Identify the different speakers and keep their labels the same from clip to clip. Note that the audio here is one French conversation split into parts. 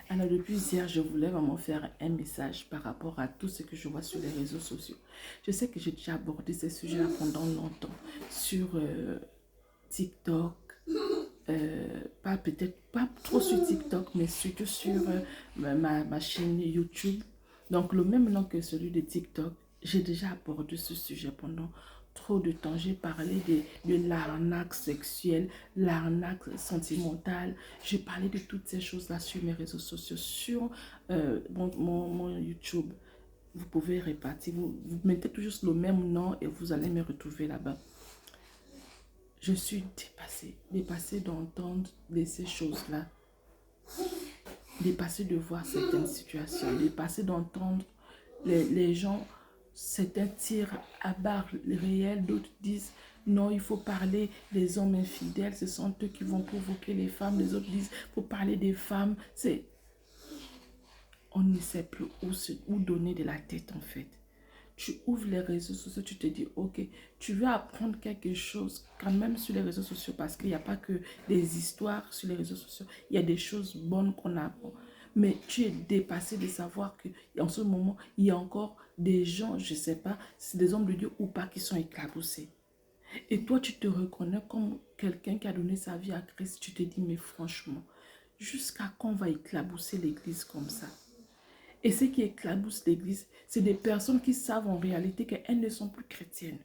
Speaker 1: Alors depuis hier, je voulais vraiment faire un message par rapport à tout ce que je vois sur les réseaux sociaux. Je sais que j'ai déjà abordé ces sujets-là pendant longtemps sur TikTok, pas peut-être pas trop sur TikTok, mais surtout sur ma chaîne YouTube. Donc le même nom que celui de TikTok, j'ai déjà abordé ce sujet pendant trop de temps. J'ai parlé de l'arnaque sexuelle, l'arnaque sentimentale. J'ai parlé de toutes ces choses-là sur mes réseaux sociaux, sur mon YouTube. Vous pouvez répartir, vous mettez toujours le même nom et vous allez me retrouver là-bas. Je suis dépassée d'entendre de ces choses-là, dépassée de voir certaines situations, dépassée d'entendre les gens, certains tirent à barre réelles, d'autres disent non, il faut parler des hommes infidèles, ce sont eux qui vont provoquer les femmes, les autres disent il faut parler des femmes, on ne sait plus où donner de la tête en fait. Tu ouvres les réseaux sociaux, tu te dis, ok, tu veux apprendre quelque chose quand même sur les réseaux sociaux parce qu'il n'y a pas que des histoires sur les réseaux sociaux, il y a des choses bonnes qu'on apprend. Mais tu es dépassé de savoir qu'en ce moment, il y a encore des gens, je ne sais pas, c'est des hommes de Dieu ou pas, qui sont éclaboussés. Et toi, tu te reconnais comme quelqu'un qui a donné sa vie à Christ. Tu te dis, mais franchement, jusqu'à quand on va éclabousser l'église comme ça? Et ce qui éclabousse l'église, c'est des personnes qui savent en réalité qu'elles ne sont plus chrétiennes.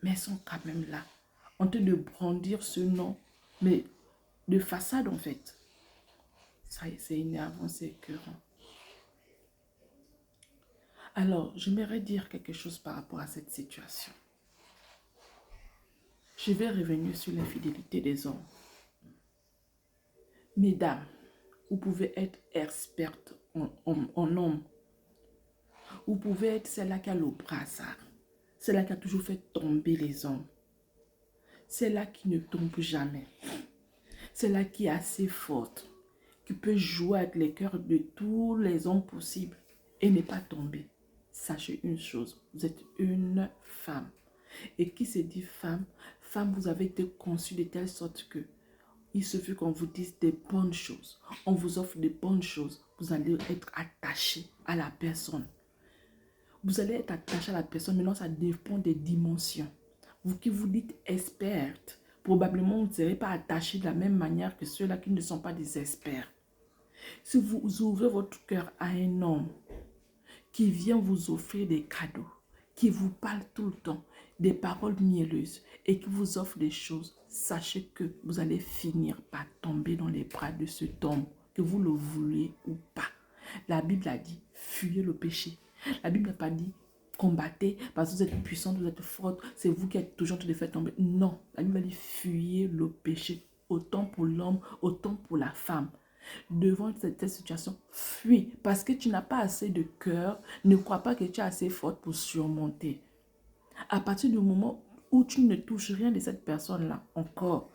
Speaker 1: Mais elles sont quand même là, en train de brandir ce nom, mais de façade en fait. Ça, c'est énervant, c'est écœurant. Alors, j'aimerais dire quelque chose par rapport à cette situation. Je vais revenir sur l'infidélité des hommes. Mesdames, vous pouvez être experte en homme. Vous pouvez être celle-là qui a le brassard. Celle-là qui a toujours fait tomber les hommes. Celle-là qui ne tombe jamais. Celle-là qui est assez forte, qui peut jouer avec les cœurs de tous les hommes possibles et ne pas tomber. Sachez une chose, vous êtes une femme. Et qui se dit femme, femme, vous avez été conçue de telle sorte que il suffit qu'on vous dise des bonnes choses. On vous offre des bonnes choses. Vous allez être attaché à la personne. Vous allez être attaché à la personne. Maintenant, ça dépend des dimensions. Vous qui vous dites experte, probablement vous ne serez pas attaché de la même manière que ceux-là qui ne sont pas des experts. Si vous ouvrez votre cœur à un homme qui vient vous offrir des cadeaux, qui vous parle tout le temps, des paroles mielleuses et qui vous offre des choses, sachez que vous allez finir par tomber dans les bras de cet homme, que vous le vouliez ou pas. La Bible a dit, fuyez le péché. La Bible n'a pas dit, combattez parce que vous êtes puissante, vous êtes forte, c'est vous qui êtes toujours en train de faire tomber. Non, la Bible a dit, fuyez le péché, autant pour l'homme, autant pour la femme. Devant cette situation, fuis parce que tu n'as pas assez de cœur. Ne crois pas que tu es assez forte pour surmonter. À partir du moment où tu ne touches rien de cette personne-là encore,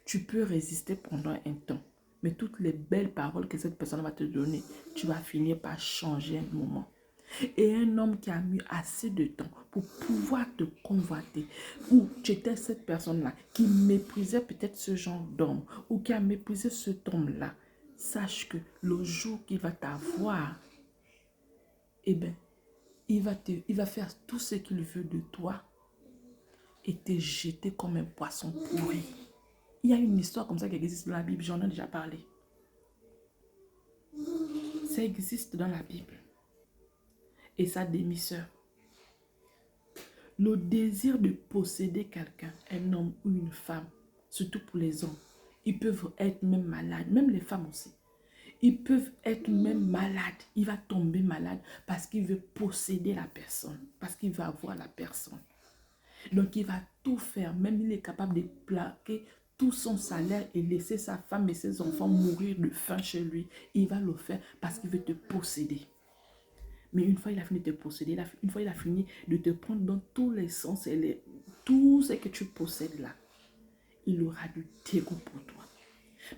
Speaker 1: tu peux résister pendant un temps. Mais toutes les belles paroles que cette personne va te donner, tu vas finir par changer un moment. Et un homme qui a mis assez de temps pour pouvoir te convoiter, ou tu étais cette personne-là qui méprisait peut-être ce genre d'homme, ou qui a méprisé cet homme-là, sache que le jour qu'il va t'avoir, eh bien, il va faire tout ce qu'il veut de toi et te jeter comme un poisson pourri. Il y a une histoire comme ça qui existe dans la Bible, j'en ai déjà parlé. Ça existe dans la Bible. Et ça, mes soeurs, le désir de posséder quelqu'un, un homme ou une femme, surtout pour les hommes, ils peuvent être même malades, même les femmes aussi. Ils peuvent être même malades. Il va tomber malade parce qu'il veut posséder la personne, parce qu'il veut avoir la personne. Donc il va tout faire, même il est capable de plaquer tout son salaire et laisser sa femme et ses enfants mourir de faim chez lui. Il va le faire parce qu'il veut te posséder. Mais une fois il a fini de te posséder, une fois il a fini de te prendre dans tous les sens et tout ce que tu possèdes là, il aura du dégoût pour toi.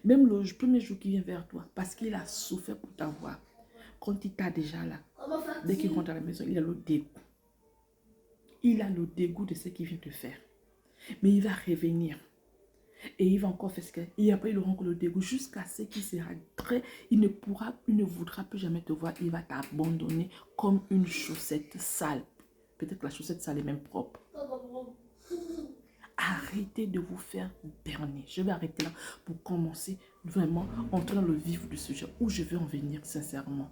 Speaker 1: Même le premier jour qu'il vient vers toi, parce qu'il a souffert pour t'avoir, quand il t'a déjà là, dès qu'il rentre à la maison, il a le dégoût. Il a le dégoût de ce qu'il vient te faire. Mais il va revenir. Et il va encore faire ce qu'il et après il aura encore le dégoût jusqu'à ce qu'il sera très, il ne voudra plus jamais te voir, il va t'abandonner comme une chaussette sale. Peut-être que la chaussette sale est même propre. Arrêtez de vous faire berner. Je vais arrêter là pour commencer vraiment entrer dans le vif du sujet où je veux en venir sincèrement.